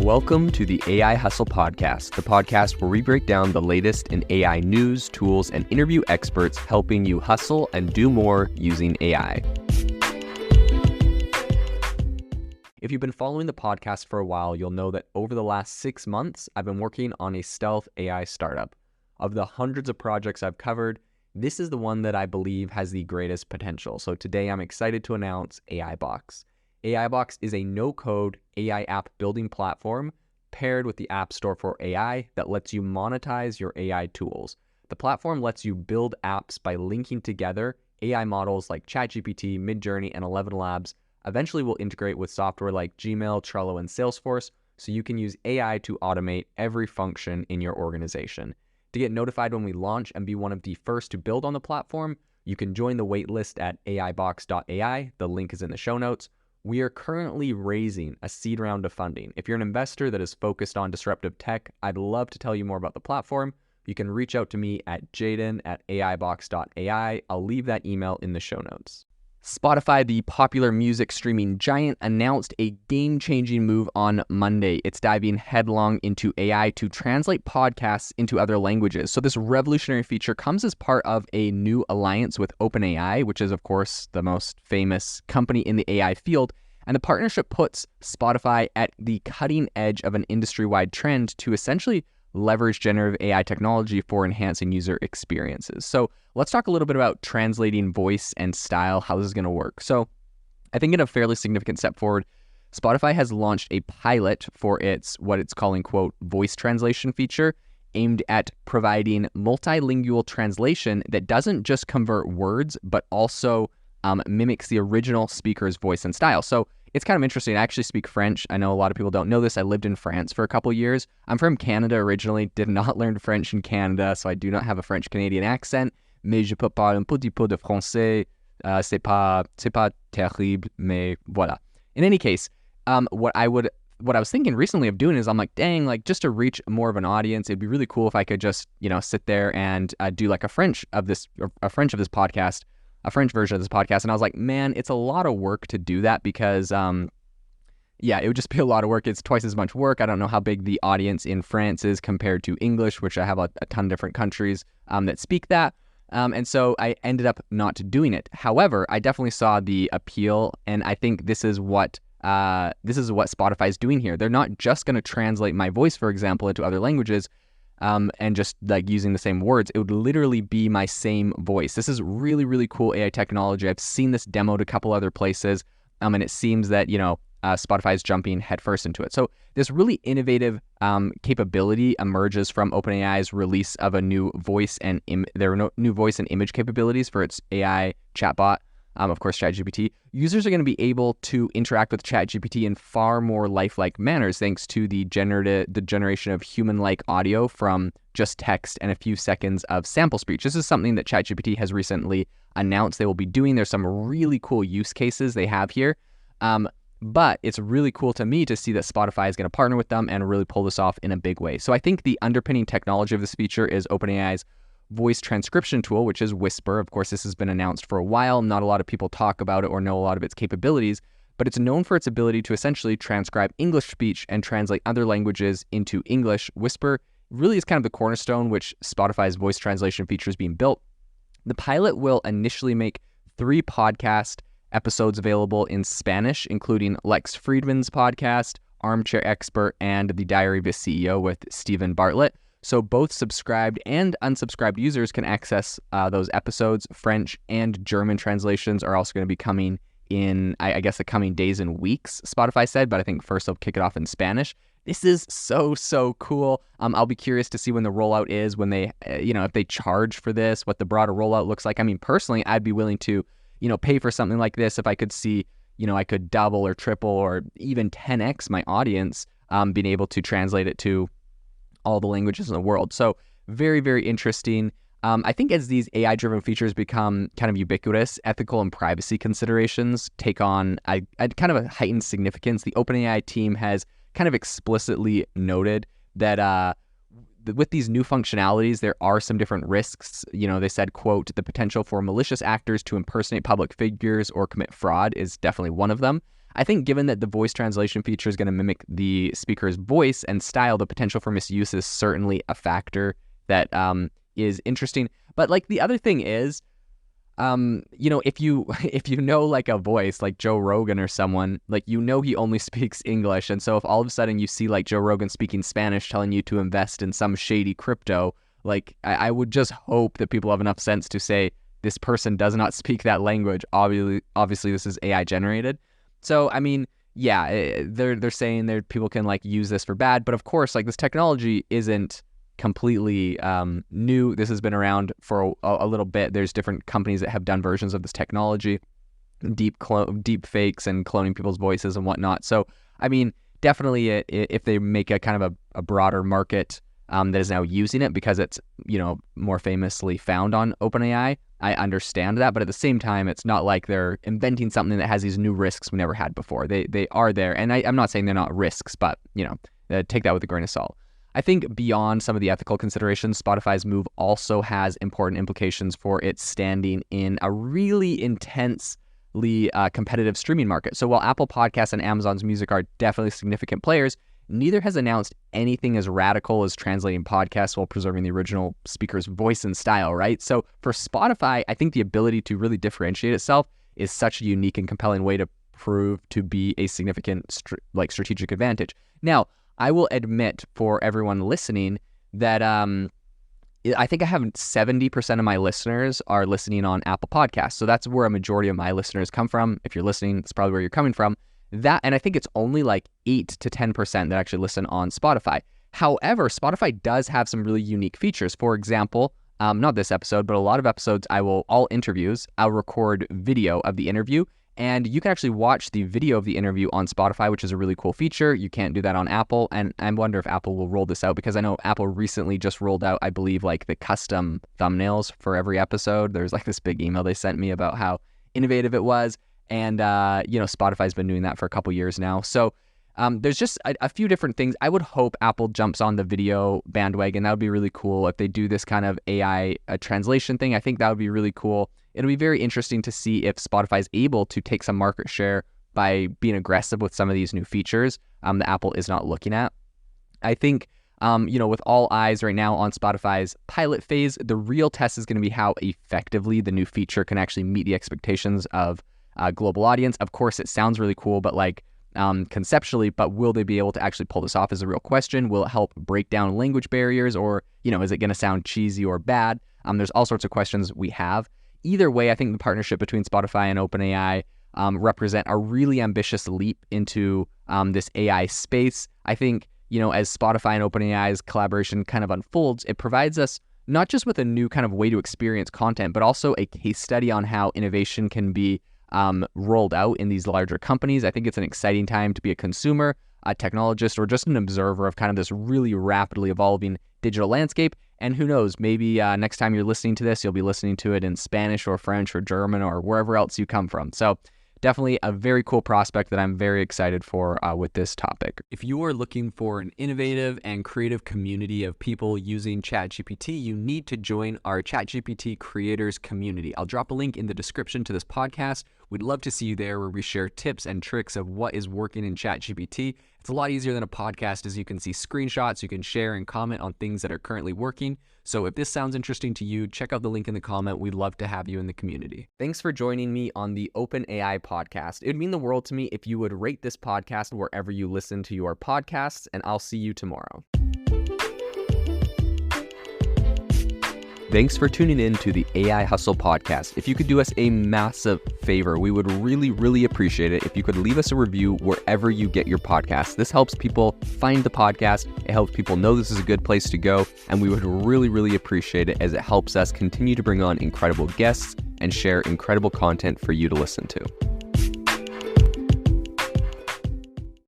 Welcome to the AI Hustle Podcast, the podcast where we break down the latest in AI news, tools, and interview experts helping you hustle and do more using AI. If you've been following the podcast for a while, you'll know that over the last 6 months, I've been working on a stealth AI startup. Of the hundreds of projects I've covered, this is the one that I believe has the greatest potential. So today I'm excited to announce AIBox. AIBox is a no-code AI app building platform paired with the App Store for AI that lets you monetize your AI tools. The platform lets you build apps by linking together AI models like ChatGPT, Midjourney, and ElevenLabs. Eventually will integrate with software like Gmail, Trello, and Salesforce, so you can use AI to automate every function in your organization. To get notified when we launch and be one of the first to build on the platform, you can join the waitlist at aibox.ai. The link is in the show notes. We are currently raising a seed round of funding. If you're an investor that is focused on disruptive tech, I'd love to tell you more about the platform. You can reach out to me at jaden@aibox.ai. I'll leave that email in the show notes. Spotify, the popular music streaming giant, announced a game-changing move on Monday. It's diving headlong into AI to translate podcasts into other languages. So this revolutionary feature comes as part of a new alliance with OpenAI, which is, of course, the most famous company in the AI field. And the partnership puts Spotify at the cutting edge of an industry-wide trend to essentially leverage generative AI technology for enhancing user experiences. So let's talk a little bit about translating voice and style, how this is going to work. So I think in a fairly significant step forward, Spotify has launched a pilot for its what it's calling, quote, voice translation feature aimed at providing multilingual translation that doesn't just convert words, but also mimics the original speaker's voice and style. So it's kind of interesting. I actually speak French. I know a lot of people don't know this. I lived in France for a couple years. I'm from Canada originally, did not learn French in Canada, so I do not have a French-Canadian accent. Mais je peux parler un petit peu de français. C'est pas terrible, mais voilà. In any case, what I was thinking recently of doing is I'm like, dang, like just to reach more of an audience, it'd be really cool if I could just, sit there and do like a French version of this podcast. And I was like, man, it's a lot of work to do that because, it would just be a lot of work. It's twice as much work. I don't know how big the audience in France is compared to English, which I have a ton of different countries that speak that. And so I ended up not doing it. However, I definitely saw the appeal, and I think this is what Spotify is doing here. They're not just going to translate my voice, for example, into other languages, and just like using the same words. It would literally be my same voice. This is really, really cool AI technology. I've seen this demoed a couple other places, and it seems that, Spotify is jumping headfirst into it. So this really innovative capability emerges from OpenAI's release of a new voice and new voice and image capabilities for its AI chatbot. Of course, ChatGPT. Users are going to be able to interact with ChatGPT in far more lifelike manners thanks to the generation of human-like audio from just text and a few seconds of sample speech. This is something that ChatGPT has recently announced they will be doing. There's some really cool use cases they have here. But it's really cool to me to see that Spotify is going to partner with them and really pull this off in a big way. So I think the underpinning technology of this feature is OpenAI's voice transcription tool, which is Whisper. Of course, this has been announced for a while. Not a lot of people talk about it or know a lot of its capabilities, but it's known for its ability to essentially transcribe English speech and translate other languages into English. Whisper really is kind of the cornerstone which Spotify's voice translation feature is being built. The pilot will initially make 3 podcast episodes available in Spanish, including Lex Friedman's podcast, Armchair Expert, and The Diary of a CEO with Stephen Bartlett. So both subscribed and unsubscribed users can access those episodes. French and German translations are also going to be coming in, I guess, the coming days and weeks, Spotify said, but I think first they'll kick it off in Spanish. This is so cool. I'll be curious to see when the rollout is, when they, if they charge for this, what the broader rollout looks like. I mean, personally, I'd be willing to, pay for something like this if I could see, I could double or triple or even 10x my audience being able to translate it to all the languages in the world. So very, very interesting. I think as these AI-driven features become kind of ubiquitous, ethical and privacy considerations take on a kind of a heightened significance. The OpenAI team has kind of explicitly noted that with these new functionalities, there are some different risks. They said, quote, the potential for malicious actors to impersonate public figures or commit fraud is definitely one of them. I think given that the voice translation feature is going to mimic the speaker's voice and style, the potential for misuse is certainly a factor that is interesting. But like the other thing is, if you know like a voice like Joe Rogan or someone, like he only speaks English, and so if all of a sudden you see like Joe Rogan speaking Spanish telling you to invest in some shady crypto, like I would just hope that people have enough sense to say this person does not speak that language. Obviously this is AI generated. So I mean, yeah, they're saying that people can like use this for bad, but of course like this technology isn't completely new. This has been around for a little bit. There's different companies that have done versions of this technology, deep fakes and cloning people's voices and whatnot. So I mean, definitely if they make a kind of a broader market that is now using it because it's more famously found on OpenAI, I understand that. But at the same time, it's not like they're inventing something that has these new risks we never had before. They are there, and I'm not saying they're not risks, but take that with a grain of salt. I think beyond some of the ethical considerations, Spotify's move also has important implications for its standing in a really intensely competitive streaming market. So while Apple Podcasts and Amazon's Music are definitely significant players, neither has announced anything as radical as translating podcasts while preserving the original speaker's voice and style, right? So for Spotify, I think the ability to really differentiate itself is such a unique and compelling way to prove to be a significant strategic advantage. Now, I will admit for everyone listening that I think I have 70% of my listeners are listening on Apple Podcasts. So that's where a majority of my listeners come from. If you're listening, it's probably where you're coming from. And I think it's only like 8 to 10% that actually listen on Spotify. However, Spotify does have some really unique features. For example, not this episode, but a lot of episodes, all interviews, I'll record video of the interview, and you can actually watch the video of the interview on Spotify, which is a really cool feature. You can't do that on Apple, and I wonder if Apple will roll this out, because I know Apple recently just rolled out, I believe, like the custom thumbnails for every episode. There's like this big email they sent me about how innovative it was. And, Spotify's been doing that for a couple years now. So there's just a few different things. I would hope Apple jumps on the video bandwagon. That would be really cool. If they do this kind of AI translation thing, I think that would be really cool. It'll be very interesting to see if Spotify is able to take some market share by being aggressive with some of these new features that Apple is not looking at. I think, with all eyes right now on Spotify's pilot phase, the real test is going to be how effectively the new feature can actually meet the expectations of global audience. Of course, it sounds really cool, but conceptually, but will they be able to actually pull this off is a real question. Will it help break down language barriers, or, is it going to sound cheesy or bad? There's all sorts of questions we have. Either way, I think the partnership between Spotify and OpenAI represent a really ambitious leap into this AI space. I think, as Spotify and OpenAI's collaboration kind of unfolds, it provides us not just with a new kind of way to experience content, but also a case study on how innovation can be rolled out in these larger companies. I think it's an exciting time to be a consumer, a technologist, or just an observer of kind of this really rapidly evolving digital landscape. And who knows, maybe next time you're listening to this, you'll be listening to it in Spanish or French or German or wherever else you come from. So definitely a very cool prospect that I'm very excited for with this topic. If you are looking for an innovative and creative community of people using ChatGPT, you need to join our ChatGPT creators community. I'll drop a link in the description to this podcast. We'd love to see you there, where we share tips and tricks of what is working in ChatGPT. It's a lot easier than a podcast, as you can see screenshots, you can share and comment on things that are currently working. So if this sounds interesting to you, check out the link in the comment. We'd love to have you in the community. Thanks for joining me on the OpenAI podcast. It would mean the world to me if you would rate this podcast wherever you listen to your podcasts, and I'll see you tomorrow. Thanks for tuning in to the AI Hustle podcast. If you could do us a massive favor, we would really, really appreciate it if you could leave us a review wherever you get your podcasts. This helps people find the podcast. It helps people know this is a good place to go. And we would really, really appreciate it, as it helps us continue to bring on incredible guests and share incredible content for you to listen to.